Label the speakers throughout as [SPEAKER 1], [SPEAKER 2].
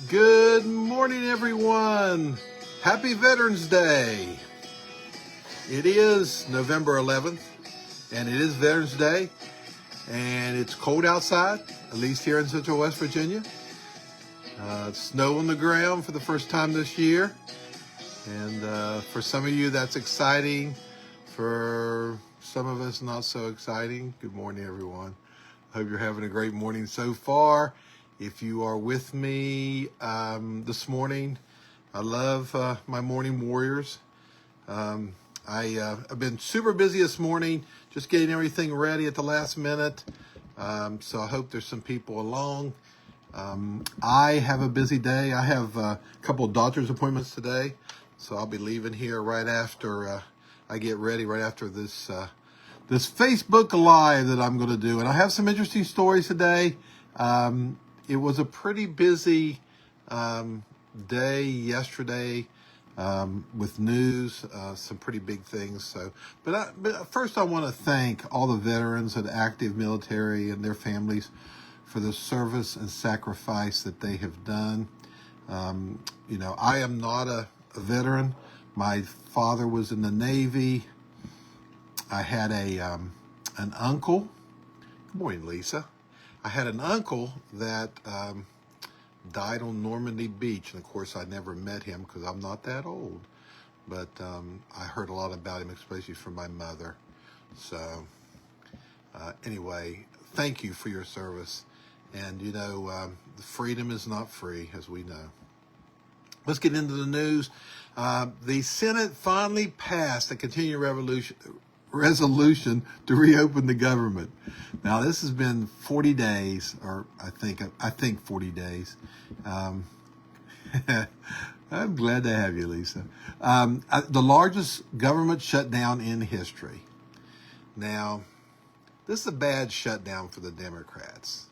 [SPEAKER 1] Good morning, everyone. Happy Veterans Day. It is November 11th, and it is Veterans Day, and it's cold outside, at least here in Central West Virginia. Snow on the ground for the first time this year, and for some of you, that's exciting. For some of us, not so exciting. Good morning, everyone. Hope you're having a great morning so far. If you are with me this morning, I love my morning warriors. I've been super busy this morning, just getting everything ready at the last minute. So I hope there's some people along. I have a busy day. I have a couple of doctor's appointments today, so I'll be leaving here right after I get ready, right after this Facebook Live that I'm going to do. And I have some interesting stories today. It was a pretty busy day yesterday with news, some pretty big things. But first I want to thank all the veterans of the active military and their families for the service and sacrifice that they have done. I am not a veteran. My father was in the Navy. I had an uncle. Good morning, Lisa. I had an uncle that died on Normandy Beach, and of course I never met him because I'm not that old. But I heard a lot about him, especially from my mother. So anyway, thank you for your service. And freedom is not free, as we know. Let's get into the news. The Senate finally passed a continuing resolution to reopen the government. Now, this has been 40 days, or I think 40 days. I'm glad to have you, Lisa. The largest government shutdown in history. Now, this is a bad shutdown for the Democrats.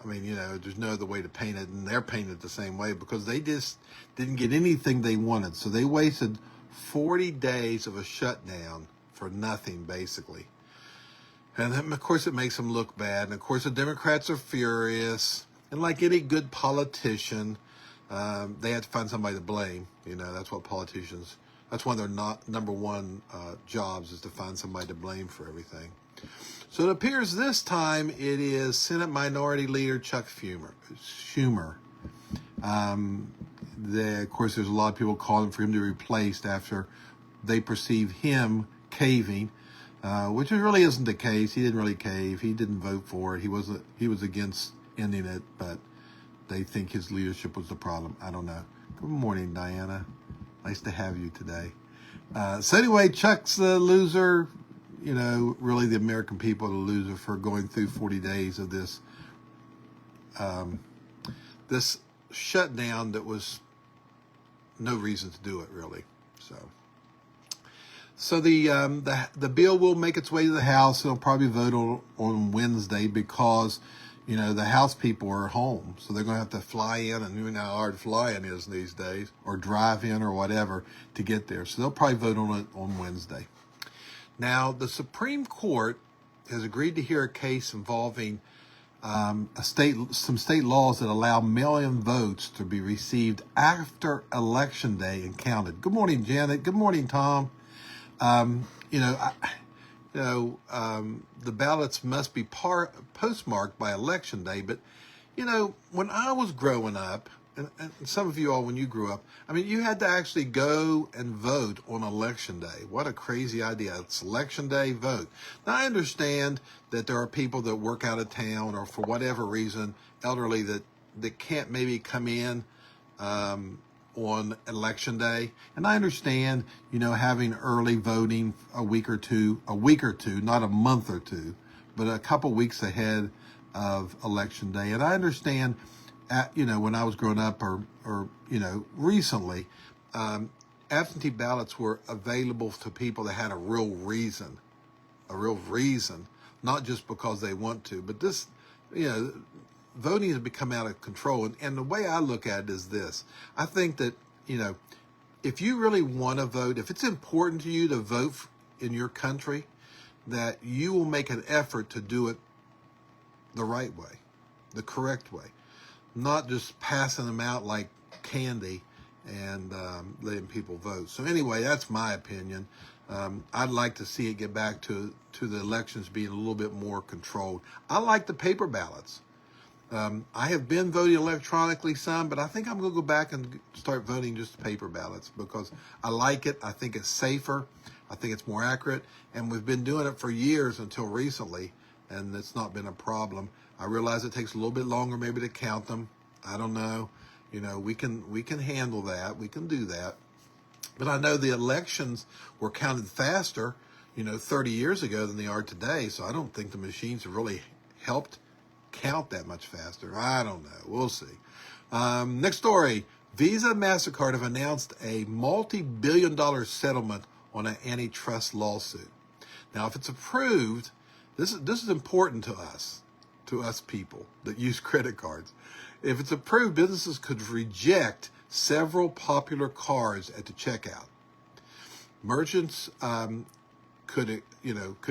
[SPEAKER 1] There's no other way to paint it, and they're painting it the same way because they just didn't get anything they wanted. So they wasted 40 days of a shutdown for nothing, basically. And then, of course, it makes them look bad. And, of course, the Democrats are furious. And like any good politician, they have to find somebody to blame. That's what politicians, that's one of their number one jobs, is to find somebody to blame for everything. So it appears this time it is Senate Minority Leader Chuck Schumer. Of course, there's a lot of people calling for him to be replaced after they perceive him caving, which really isn't the case. He didn't really cave. He didn't vote for it. He was against ending it, but they think his leadership was the problem. I don't know. Good morning, Diana. Nice to have you today. So anyway, Chuck's the loser. Really the American people are the loser for going through 40 days of this shutdown that was no reason to do it, really. So the bill will make its way to the House. It'll probably vote on Wednesday because, the House people are home. So they're going to have to fly in, and you know how hard flying is these days, or drive in or whatever to get there. So they'll probably vote on it on Wednesday. Now, the Supreme Court has agreed to hear a case involving some state laws that allow mail-in votes to be received after Election Day and counted. Good morning, Janet. Good morning, Tom. The ballots must be postmarked by Election Day. But, when I was growing up, and some of you all, when you grew up, you had to actually go and vote on Election Day. What a crazy idea. It's Election Day, vote. Now, I understand that there are people that work out of town or for whatever reason, elderly, that can't maybe come in on Election Day. And I understand, having early voting a week or two, not a month or two, but a couple weeks ahead of Election Day. And I understand, when I was growing up or recently, absentee ballots were available to people that had a real reason, not just because they want to. But this, voting has become out of control. And the way I look at it is this. I think that, if you really want to vote, if it's important to you to vote in your country, that you will make an effort to do it the right way, the correct way. not just passing them out like candy and letting people vote. So anyway, that's my opinion. I'd like to see it get back to the elections being a little bit more controlled. I like the paper ballots. I have been voting electronically some, but I think I'm going to go back and start voting just paper ballots because I like it. I think it's safer. I think it's more accurate. And we've been doing it for years until recently, and it's not been a problem. I realize it takes a little bit longer maybe to count them. I don't know. You know, we can handle that. We can do that. But I know the elections were counted faster, 30 years ago than they are today. So I don't think the machines have really helped count that much faster. I don't know. We'll see. Next story. Visa and MasterCard have announced a multi-billion-dollar settlement on an antitrust lawsuit. Now, if it's approved, this is important to us people that use credit cards. If it's approved, businesses could reject several popular cards at the checkout. Merchants could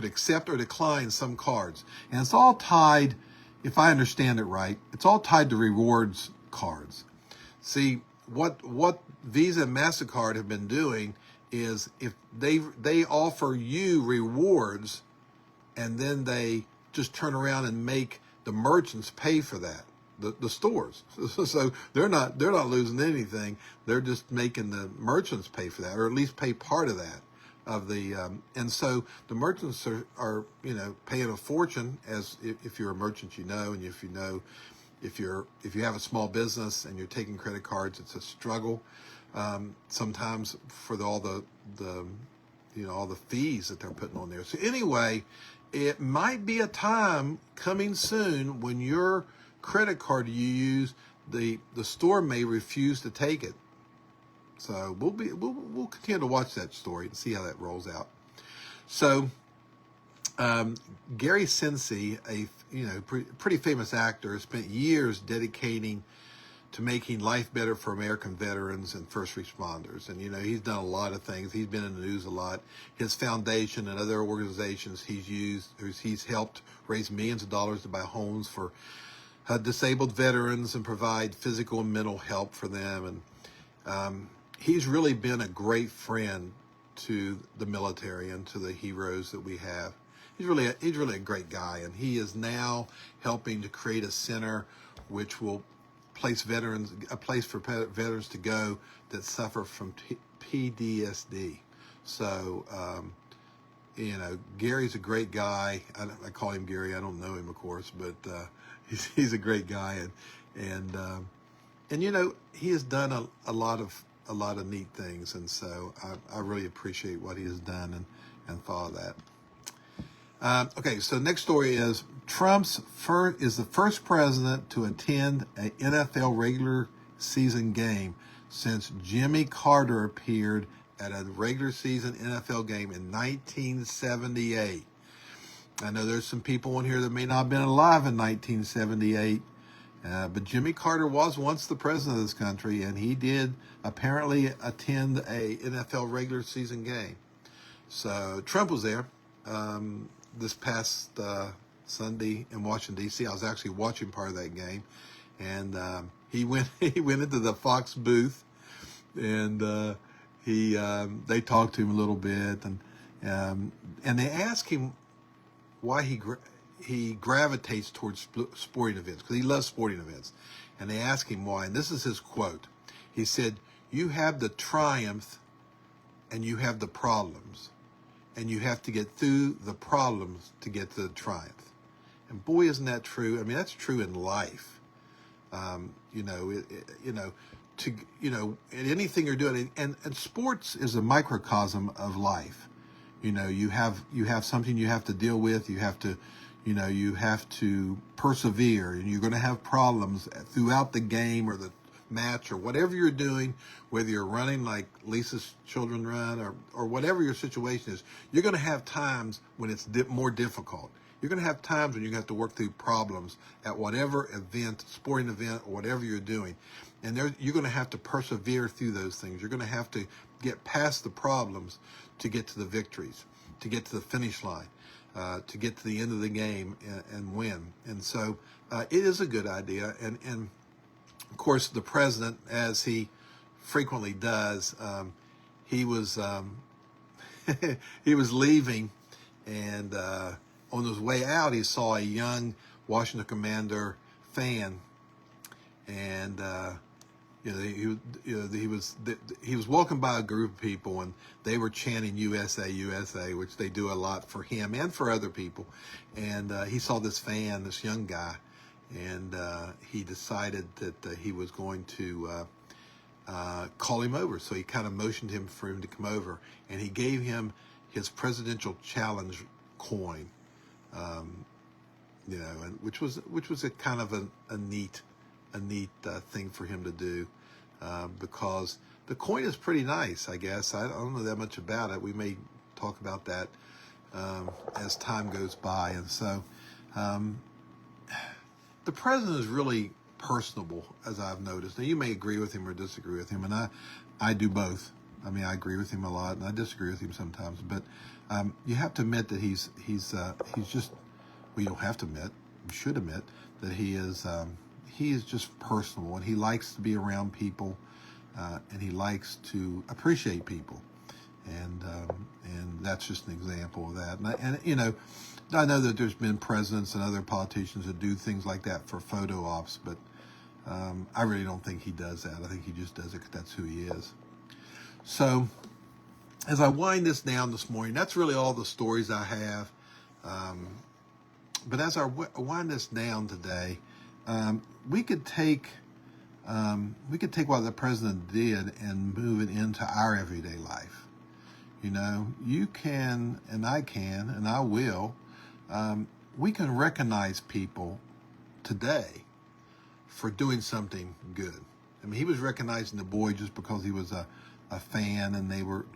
[SPEAKER 1] accept or decline some cards, and it's all tied. If I understand it right, it's all tied to rewards cards. See, what Visa and MasterCard have been doing is if they offer you rewards, and then they just turn around and make the merchants pay for that, the stores. So they're not losing anything. They're just making the merchants pay for that, or at least pay part of that. And so the merchants are paying a fortune, as if you're a merchant, and if if you have a small business and you're taking credit cards, it's a struggle sometimes for all the fees that they're putting on there. So anyway, it might be a time coming soon when your credit card you use, the store may refuse to take it. So we'll continue to watch that story and see how that rolls out. So Gary Sinise, a pretty famous actor, spent years dedicating to making life better for American veterans and first responders. And he's done a lot of things. He's been in the news a lot. His foundation and other organizations he's helped raise millions of dollars to buy homes for disabled veterans and provide physical and mental help for them. And he's really been a great friend to the military and to the heroes that we have. He's really a great guy, and he is now helping to create a center which will place a place for veterans to go that suffer from PTSD. So Gary's a great guy. I call him Gary. I don't know him, of course, but he's a great guy, and he has done a lot of neat things, and so I really appreciate what he has done and follow that. Okay, so next story is Trump's is the first president to attend an NFL regular season game since Jimmy Carter appeared at a regular season NFL game in 1978. I know there's some people on here that may not have been alive in 1978, but Jimmy Carter was once the president of this country, and he did apparently attend a NFL regular season game. So Trump was there this past Sunday in Washington, D.C. I was actually watching part of that game, and he went into the Fox booth, and they talked to him a little bit, and they asked him why he gravitates towards sporting events, because he loves sporting events, and they asked him why, and this is his quote. He said, "You have the triumph, and you have the problems, and you have to get through the problems to get to the triumph." And boy, isn't that true? I mean, that's true in life. Anything you're doing, and sports is a microcosm of life. You have something you have to deal with. You have to persevere, and you're going to have problems throughout the game or the match or whatever you're doing, whether you're running like Lisa's children run or whatever your situation is. You're going to have times when it's more difficult. You're going to have times when you're going to have to work through problems at whatever event, sporting event, or whatever you're doing. And you're going to have to persevere through those things. You're going to have to get past the problems to get to the victories, to get to the finish line, to get to the end of the game and win. And so it is a good idea. And Of course, the president, as he frequently does, he was he was leaving, and on his way out, he saw a young Washington Commander fan, and he was walking by a group of people, and they were chanting USA, USA, which they do a lot for him and for other people. And he saw this fan, this young guy, and he decided that he was going to call him over. So he kind of motioned him for him to come over, and he gave him his presidential challenge coin, and which was a kind of a neat thing for him to do, because the coin is pretty nice, I guess. I don't know that much about it. We may talk about that as time goes by. And so the president is really personable, as I've noticed. Now, you may agree with him or disagree with him, and I do both. I mean, I agree with him a lot, and I disagree with him sometimes. But you have to admit that he's just, well, you don't have to admit, you should admit that he is just personal, and he likes to be around people, and he likes to appreciate people, and that's just an example of that. And I know that there's been presidents and other politicians that do things like that for photo ops, but I really don't think he does that. I think he just does it because that's who he is. So as I wind this down this morning, that's really all the stories I have. But as I wind this down today, we could take what the president did and move it into our everyday life. You can, and I can, and I will. We can recognize people today for doing something good. I mean, he was recognizing the boy just because he was a fan, and they were,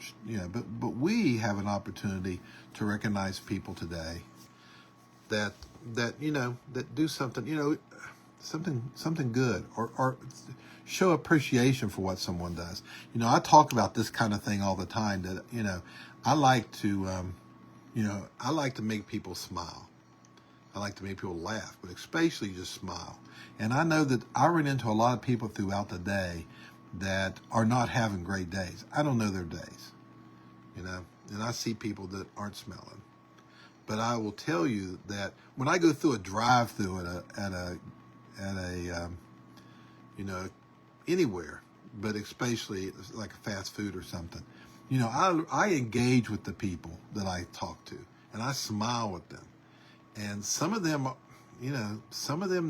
[SPEAKER 1] but we have an opportunity to recognize people today that do something, something good, or show appreciation for what someone does. I talk about this kind of thing all the time, that, I like to make people smile. I like to make people laugh, but especially just smile. And I know that I run into a lot of people throughout the day that are not having great days. I don't know their days, and I see people that aren't smiling. But I will tell you that when I go through a drive-through at a anywhere, but especially like a fast food or something, I engage with the people that I talk to, and I smile with them. And some of them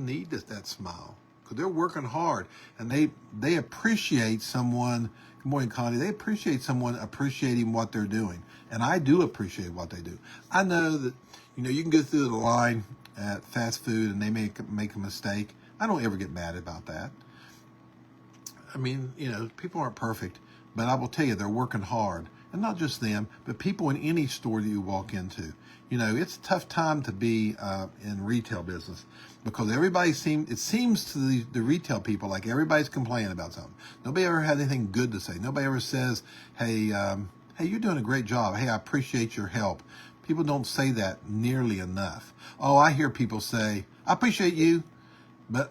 [SPEAKER 1] need that smile, because they're working hard, and they appreciate someone. Good morning, Connie. They appreciate someone appreciating what they're doing, and I do appreciate what they do. I know that you can go through the line at fast food and they make a mistake. I don't ever get mad about that. I mean, people aren't perfect, but I will tell you, they're working hard. And not just them, but people in any store that you walk into. It's a tough time to be in retail business, because it seems to the retail people like everybody's complaining about something. Nobody ever had anything good to say. Nobody ever says, hey, you're doing a great job. Hey, I appreciate your help. People don't say that nearly enough. Oh, I hear people say, I appreciate you, but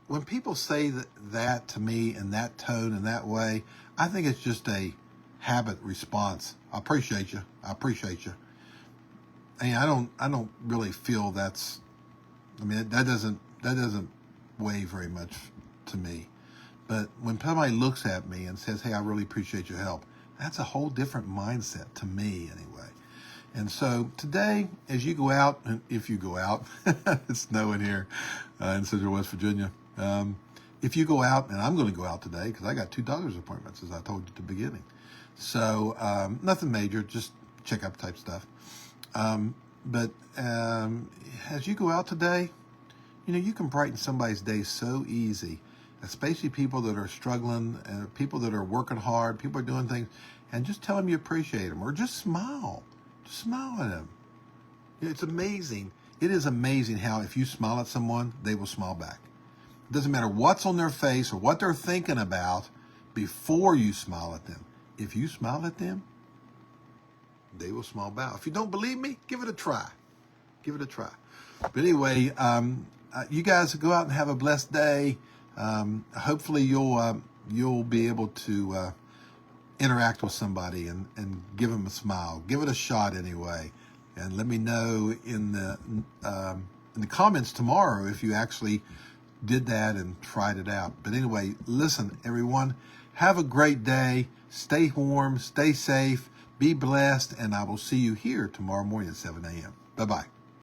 [SPEAKER 1] when people say that to me in that tone and that way, I think it's just a habit response. I appreciate you. I appreciate you. And I don't really feel that doesn't weigh very much to me. But when somebody looks at me and says, hey, I really appreciate your help, that's a whole different mindset to me anyway. And so today, as you go out, and if you go out, it's snowing here in Central West Virginia. If you go out, and I'm going to go out today because I got 2 doctor's appointments, as I told you at the beginning. So nothing major, just checkup type stuff. But as you go out today, you can brighten somebody's day so easy, especially people that are struggling, and people that are working hard, people are doing things, and just tell them you appreciate them, or just smile. Just smile at them. It's amazing. It is amazing how if you smile at someone, they will smile back. It doesn't matter what's on their face or what they're thinking about before you smile at them. If you smile at them, they will smile back. If you don't believe me, give it a try. Give it a try. But anyway, you guys go out and have a blessed day. Hopefully you'll be able to interact with somebody and give them a smile. Give it a shot anyway. And let me know in the comments tomorrow if you actually did that and tried it out. But anyway, listen, everyone, have a great day. Stay warm, stay safe, be blessed, and I will see you here tomorrow morning at 7 a.m. Bye-bye.